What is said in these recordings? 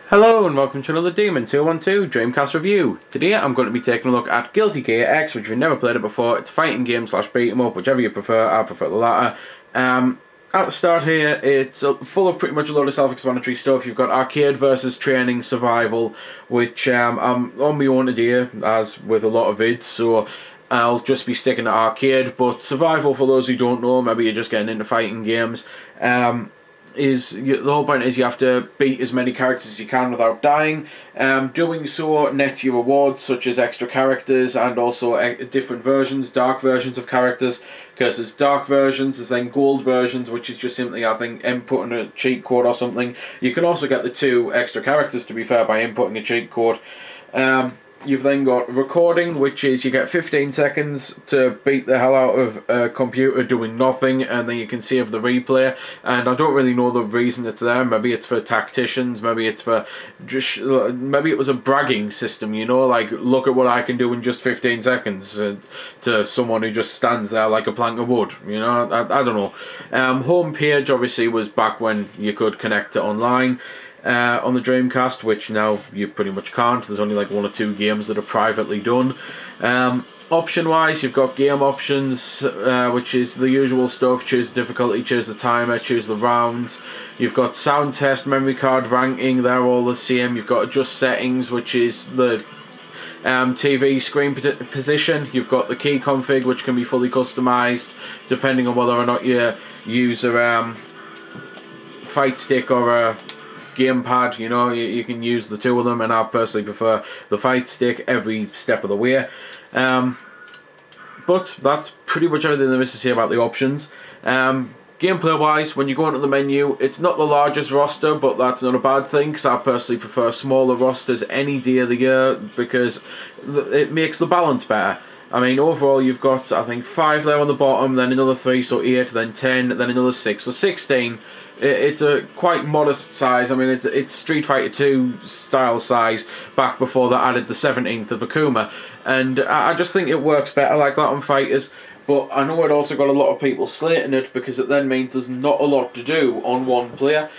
Hello and welcome to another Demon 212 Dreamcast review. Today I'm going to be taking a look at Guilty Gear X, which we've never played it before. It's a fighting game slash beat 'em up, whichever you prefer. I prefer the latter. At the start here, it's full of pretty much a lot of self-explanatory stuff. You've got arcade versus training survival, which I'm on my own today, as with a lot of vids, so I'll just be sticking to arcade. But survival, for those who don't know, maybe you're just getting into fighting games, the whole point is you have to beat as many characters as you can without dying. Doing so nets you rewards such as extra characters and also different versions, dark versions of characters, because there's dark versions, there's then gold versions, which is just simply, I think, inputting a cheat code or something. You can also get the 2 extra characters, to be fair, by inputting a cheat code. You've then got recording, which is you get 15 seconds to beat the hell out of a computer doing nothing, and then you can save the replay. And I don't really know the reason it's there. Maybe it's for tacticians, maybe it's for just, maybe it was a bragging system, you know, like, look at what I can do in just 15 seconds to someone who just stands there like a plank of wood, you know. I don't know. Home page obviously was back when you could connect to online. On the Dreamcast, which now you pretty much can't. There's only like 1 or 2 games that are privately done. Option wise, you've got game options, which is the usual stuff: choose the difficulty, choose the timer, choose the rounds. You've got sound test, memory card ranking, they're all the same. You've got adjust settings, which is the TV screen position. You've got the key config, which can be fully customized depending on whether or not you use a fight stick or a gamepad. You know, you can use the 2 of them, and I personally prefer the fight stick every step of the way. But that's pretty much everything there is to say about the options. Gameplay wise, when you go into the menu, it's not the largest roster, but that's not a bad thing, because I personally prefer smaller rosters any day of the year, because it makes the balance better. I mean, overall you've got, I think, 5 there on the bottom, then another 3, so 8, then 10, then another 6, so 16. It's a quite modest size. I mean, it's Street Fighter 2 style size, back before they added the 17th of Akuma. And I just think it works better like that on fighters. But I know it also got a lot of people slating it, because it then means there's not a lot to do on one player.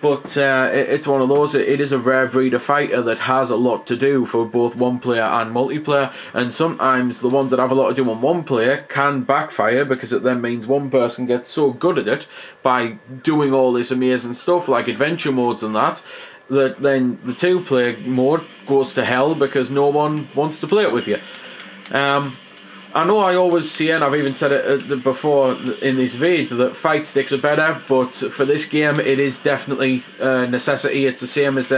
But it's one of those, it is a rare breed of fighter that has a lot to do for both one player and multiplayer, and sometimes the ones that have a lot to do on one player can backfire, because it then means one person gets so good at it by doing all this amazing stuff like adventure modes and that then the 2-player mode goes to hell because no one wants to play it with you. I know I always say, and I've even said it before in this vid, that fight sticks are better, but for this game it is definitely a necessity. It's the same as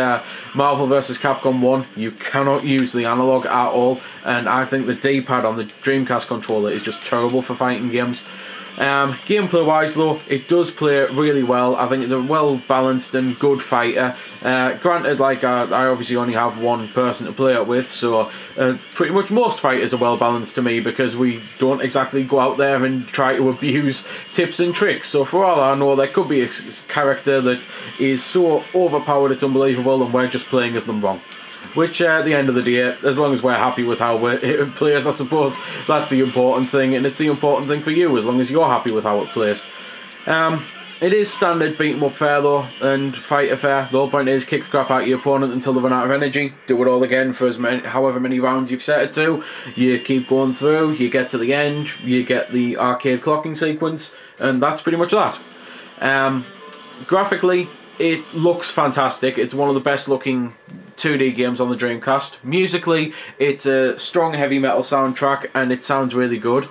Marvel vs. Capcom 1. You cannot use the analog at all, and I think the D-pad on the Dreamcast controller is just terrible for fighting games. Gameplay wise though, it does play really well. I think it's a well balanced and good fighter. Granted, like I obviously only have one person to play it with, so pretty much most fighters are well balanced to me, because we don't exactly go out there and try to abuse tips and tricks. So for all I know, there could be a character that is so overpowered it's unbelievable, and we're just playing as them wrong. Which, at the end of the day, as long as we're happy with how it plays, I suppose that's the important thing, and it's the important thing for you, as long as you're happy with how it plays. It is standard beat 'em up fare though, and fighter fare. The whole point is kick the crap out of your opponent until they run out of energy. Do it all again for however many rounds you've set it to. You keep going through, you get to the end, you get the arcade clocking sequence, and that's pretty much that. Graphically, it looks fantastic. It's one of the best looking 2D games on the Dreamcast. Musically, it's a strong heavy metal soundtrack, and it sounds really good.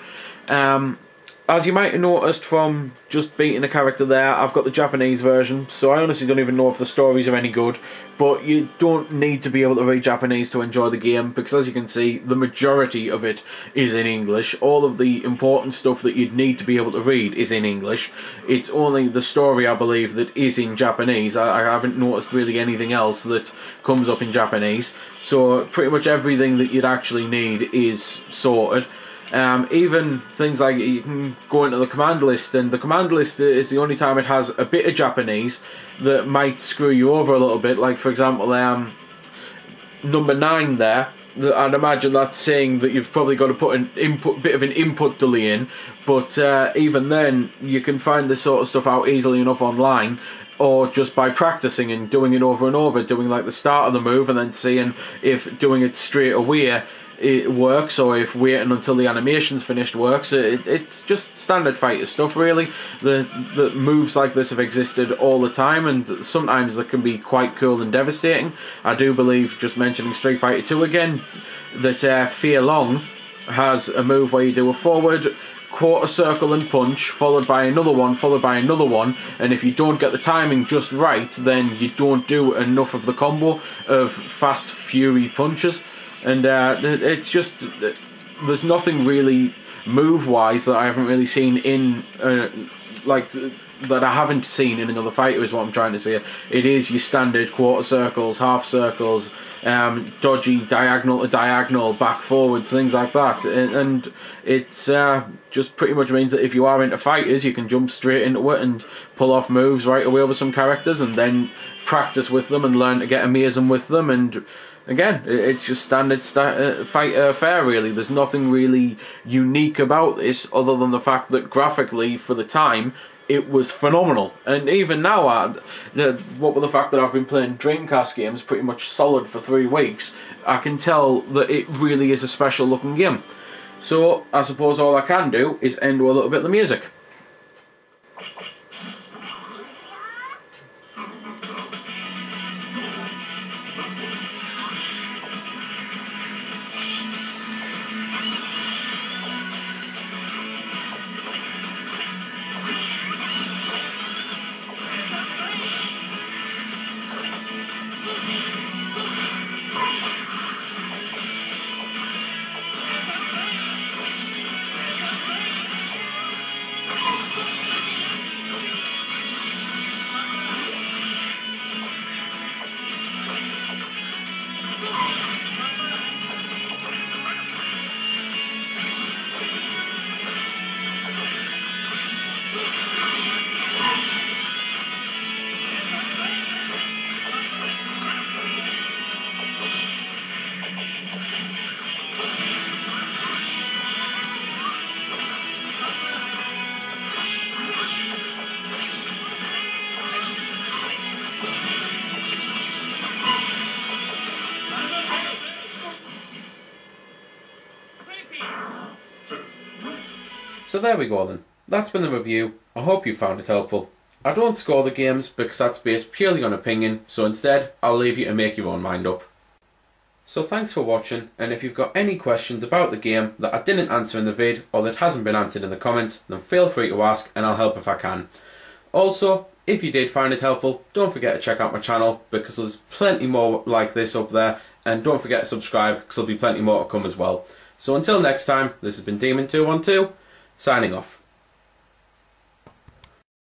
As you might have noticed from just beating a character there, I've got the Japanese version, so I honestly don't even know if the stories are any good, but you don't need to be able to read Japanese to enjoy the game, because as you can see, the majority of it is in English. All of the important stuff that you'd need to be able to read is in English. It's only the story, I believe, that is in Japanese. I haven't noticed really anything else that comes up in Japanese, so pretty much everything that you'd actually need is sorted. Even things like you can go into the command list, and the command list is the only time it has a bit of Japanese that might screw you over a little bit. Like, for example, number 9 there I'd imagine that's saying that you've probably got to put an bit of an input delay in, but even then you can find this sort of stuff out easily enough online, or just by practicing and doing it over and over, doing like the start of the move and then seeing if doing it straight away it works, or if waiting until the animation's finished works. It's just standard fighter stuff, really. The moves like this have existed all the time, and sometimes they can be quite cool and devastating. I do believe, just mentioning Street Fighter 2 again, that Fear Long has a move where you do a forward quarter circle and punch, followed by another one, followed by another one, and if you don't get the timing just right, then you don't do enough of the combo of fast fury punches. And it's just, there's nothing really move-wise that I haven't really seen in, that I haven't seen in another fighter, is what I'm trying to say. It is your standard quarter circles, half circles, dodgy diagonal to diagonal, back forwards, things like that. And it's just pretty much means that if you are into fighters, you can jump straight into it and pull off moves right away with some characters, and then practice with them and learn to get amazing with them. And again, it's just standard fighter fare, really. There's nothing really unique about this other than the fact that graphically, for the time, it was phenomenal. And even now, what with the fact that I've been playing Dreamcast games pretty much solid for 3 weeks, I can tell that it really is a special looking game. So I suppose all I can do is end with a little bit of the music. So there we go then. That's been the review. I hope you found it helpful. I don't score the games because that's based purely on opinion, so instead I'll leave you to make your own mind up. So thanks for watching, and if you've got any questions about the game that I didn't answer in the vid or that hasn't been answered in the comments, then feel free to ask and I'll help if I can. Also, if you did find it helpful, don't forget to check out my channel because there's plenty more like this up there, and don't forget to subscribe because there'll be plenty more to come as well. So until next time, this has been Demon212, signing off.